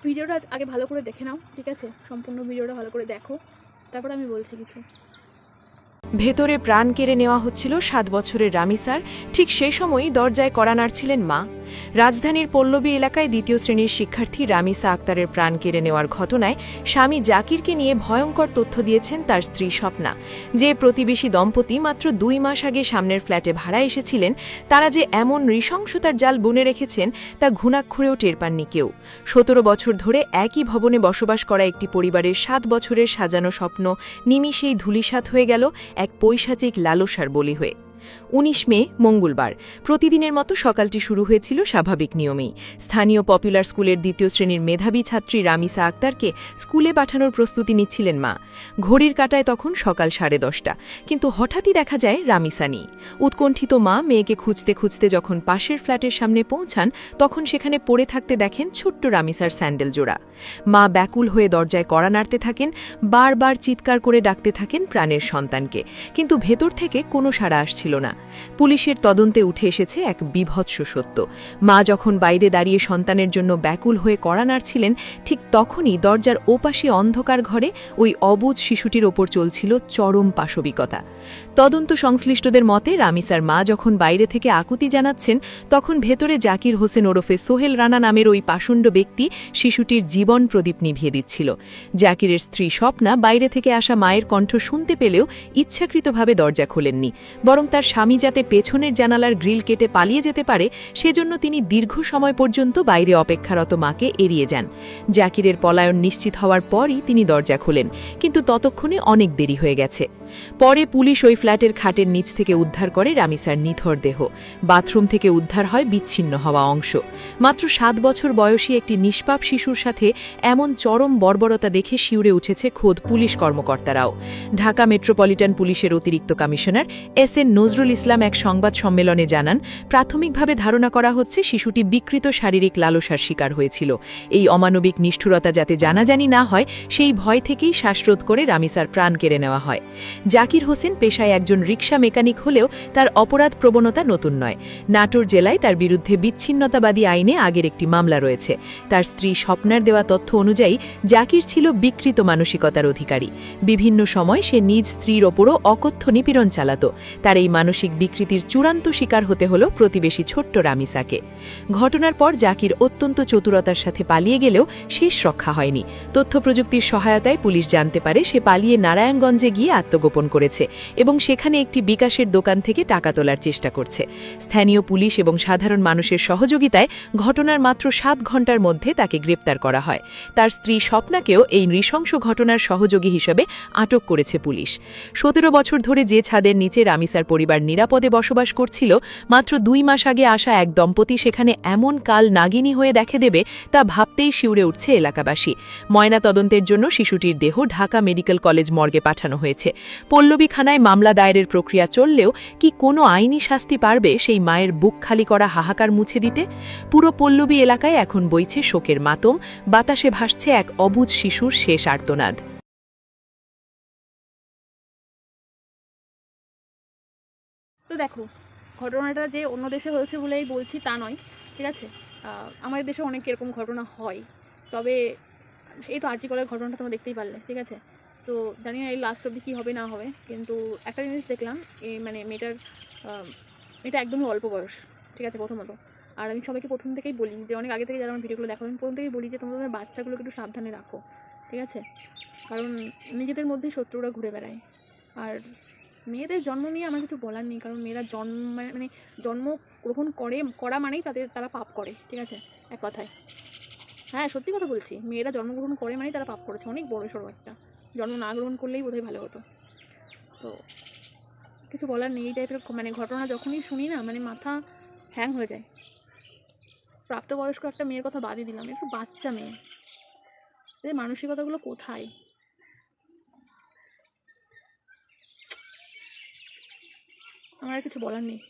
ভিডিওটা আগে ভালো করে দেখে নাও, ঠিক আছে? সম্পূর্ণ ভিডিওটা ভালো করে দেখো, তারপর আমি বলছি কিছু। ভেতরে প্রাণ কেড়ে নেওয়া হচ্ছিল 7 বছরের রামিসার। ঠিক সেই সময়ই দরজায় কড়া নাড়ছিলেন মা। রাজধানীর পল্লবী এলাকায় 2য় শ্রেণীর শিক্ষার্থী রামিসা আক্তারের প্রাণ কেড়ে নেওয়ার ঘটনায় স্বামী জাকিরকে নিয়ে ভয়ঙ্কর তথ্য দিয়েছেন তার স্ত্রী স্বপ্না। যে প্রতিবেশী দম্পতি মাত্র 2 মাস আগে সামনের ফ্ল্যাটে ভাড়া এসেছিলেন, তারা যে এমন নৃশংসতার জাল বুনে রেখেছেন তা ঘুণাক্ষরেও টের পাননি কেউ। 17 বছর ধরে একই ভবনে বসবাস করা একটি পরিবারের 7 বছরের সাজানো স্বপ্ন নিমিষেই ধূলিসাৎ হয়ে গেল এক পৈশাচিক লালসার বলি হয়ে। 19 মে মঙ্গলবার প্রতিদিনের মতো সকালটি শুরু হয়েছিল স্বাভাবিক নিয়মেই। স্থানীয় পপুলার স্কুলের 2য় শ্রেণীর মেধাবী ছাত্রী রামিসা আক্তারকে স্কুলে পাঠানোর প্রস্তুতি নিচ্ছিলেন মা। ঘড়ির কাঁটায় তখন সকাল 10:30, কিন্তু হঠাৎই দেখা যায় রামিসা নেই। উৎকণ্ঠিত মা মেয়েকে খুঁজতে খুঁজতে যখন পাশের ফ্ল্যাটের সামনে পৌঁছান, তখন সেখানে পড়ে থাকতে দেখেন ছোট্ট রামিসার স্যান্ডেল জোড়া। মা ব্যাকুল হয়ে দরজায় কড়া নাড়তে থাকেন, বারবার চিৎকার করে ডাকতে থাকেন প্রাণের সন্তানকে, কিন্তু ভেতর থেকে কোনো সাড়া আসছিল না। পুলিশের তদন্তে উঠে এসেছে এক বিভৎস সত্য। মা যখন বাইরে দাঁড়িয়ে সন্তানের জন্য ব্যাকুল হয়ে কড়া নাড়ছিলেন, ঠিক তখনই দরজার ওপাশে অন্ধকার ঘরে ওই অবুঝ শিশুটির ওপর চলছিল চরম পাশবিকতা। তদন্ত সংশ্লিষ্টদের মতে রামিসার মা যখন বাইরে থেকে আকুতি জানাচ্ছেন, তখন ভেতরে জাকির হোসেন ওরফে সোহেল রানা নামের ওই পাষণ্ড ব্যক্তি শিশুটির জীবন প্রদীপ নিভিয়ে দিচ্ছিল। জাকিরের স্ত্রী স্বপ্না বাইরে থেকে আসা মায়ের কণ্ঠ শুনতে পেলেও ইচ্ছাকৃতভাবে দরজা খোলেননি, বরং তার স্বামী যাতে পেছনের জানালার গ্রিল কেটে পালিয়ে যেতে পারে সেজন্য তিনি দীর্ঘ সময় পর্যন্ত বাইরে অপেক্ষারত মাকে এড়িয়ে যান। জাকিরের পলায়ন নিশ্চিত হওয়ার পরই তিনি দরজা খোলেন, কিন্তু ততক্ষণে অনেক দেরি হয়ে গেছে। পরে পুলিশ ওই ফ্ল্যাটের খাটের নিচ থেকে উদ্ধার করে রামিসার নিথর দেহ। বাথরুম থেকে উদ্ধার হয় বিচ্ছিন্ন হওয়া অংশ। মাত্র 7 বছর বয়সী একটি নিষ্পাপ শিশুর সাথে এমন চরম বর্বরতা দেখে শিউরে উঠেছে খোদ পুলিশ কর্মকর্তারাও। ঢাকা মেট্রোপলিটন পুলিশের অতিরিক্ত কমিশনার এস.এন. নজরুল ইসলাম এক সংবাদ সম্মেলনে জানান, প্রাথমিকভাবে ধারণা করা হচ্ছে শিশুটি বিকৃত শারীরিক লালসার শিকার হয়েছিল। এই অমানবিক নিষ্ঠুরতা যাতে জানাজানি না হয় সেই ভয় থেকেই শ্বাসরোধ করে রামিসার প্রাণ কেড়ে নেওয়া হয়। জাকির হোসেন পেশায় একজন রিকশা মেকানিক হলেও তার অপরাধ প্রবণতা নতুন নয়। নাটোর জেলায় তার বিরুদ্ধে বিচ্ছিন্নতাবাদী আইনে আগের একটি মামলা রয়েছে। তার স্ত্রী স্বপ্নার দেওয়া তথ্য অনুযায়ী জাকির ছিল বিকৃত মানসিকতার অধিকারী। বিভিন্ন সময় সে নিজ স্ত্রীর ওপরও অকথ্য নিপীড়ন চালাত। তার এই মানসিক বিকৃতির চূড়ান্ত শিকার হতে হল প্রতিবেশী ছোট্ট রামিসাকে। ঘটনার পর জাকির অত্যন্ত চতুরতার সাথে পালিয়ে গেলেও শেষ রক্ষা হয়নি। তথ্য প্রযুক্তির সহায়তায় পুলিশ জানতে পারে সে পালিয়ে নারায়ণগঞ্জে গিয়ে আত্মগোপন করেছে এবং সেখানে একটি বিকাশের দোকান থেকে টাকা তোলার চেষ্টা করছে। স্থানীয় পুলিশ এবং সাধারণ মানুষের সহযোগিতায় ঘটনার মাত্র 7 ঘণ্টার মধ্যে তাকে গ্রেপ্তার করা হয়। তার স্ত্রী স্বপ্নাকেও এই নৃশংস ঘটনার সহযোগী হিসেবে আটক করেছে পুলিশ। 17 বছর ধরে যে ছাদের নিচে রামিসার পরিবার নিরাপদে বসবাস করছিল, মাত্র 2 মাস আগে আসা এক দম্পতি সেখানে এমন কাল নাগিনী হয়ে দেখে দেবে তা ভাবতেই শিউরে উঠছে এলাকাবাসী। ময়না তদন্তের জন্য শিশুটির দেহ ঢাকা মেডিকেল কলেজ মর্গে পাঠানো হয়েছে। পল্লবী থানায় মামলা দায়েরের প্রক্রিয়া চললেও কি কোনো আইনি শাস্তি পারবে সেই মায়ের বুক খালি করা হাহাকার মুছে দিতে? পুরো পল্লবী এলাকায় এখন বইছে শোকের মাতম, বাতাসে ভাসছে এক অবুঝ শিশুর শেষ আর্তনাদ। তো দেখো, ঘটনাটা যে অন্য দেশে হয়েছে বলেই বলছি তা নয়, ঠিক আছে? আমাদের দেশে অনেক এরকম ঘটনা হয়, তবে এই তো আরজি করার ঘটনাটা তোমরা দেখতেই পারলে, ঠিক আছে? তো জানি না এই লাস্ট অবধি কী হবে না হবে, কিন্তু একটা জিনিস দেখলাম, এই মানে মেয়েটা একদমই অল্প বয়স, ঠিক আছে? প্রথমত, আর আমি সবাইকে প্রথম থেকেই বলি যে অনেক আগে থেকে যারা আমার ভিডিওগুলো দেখো, আমি প্রথম থেকেই বলি যে তোমাদের বাচ্চাগুলোকে একটু সাবধানে রাখো, ঠিক আছে? কারণ নিজেদের মধ্যেই শত্রুরা ঘুরে বেড়ায়। আর মেয়েদের জন্ম নিয়ে আমার কিছু বলার নেই, কারণ মেয়েরা জন্ম গ্রহণ করা মানেই তারা পাপ করে, ঠিক আছে? এক কথায়, হ্যাঁ সত্যি কথা বলছি, মেয়েরা জন্মগ্রহণ করে মানেই তারা পাপ করেছে, অনেক বড় সড়ো একটা। জন্ম না গ্রহণ করলেই বোধহয় ভালো হতো। তো কিছু বলার নেই, এই টাইপের ঘটনা যখনই শুনি না মাথা হ্যাং হয়ে যায়। প্রাপ্তবয়স্ক একটা মেয়ের কথা বাদই দিলাম, একটু বাচ্চা মেয়ে, এদের মানসিকতাগুলো কোথায়? আমার আর কিছু বলার নেই।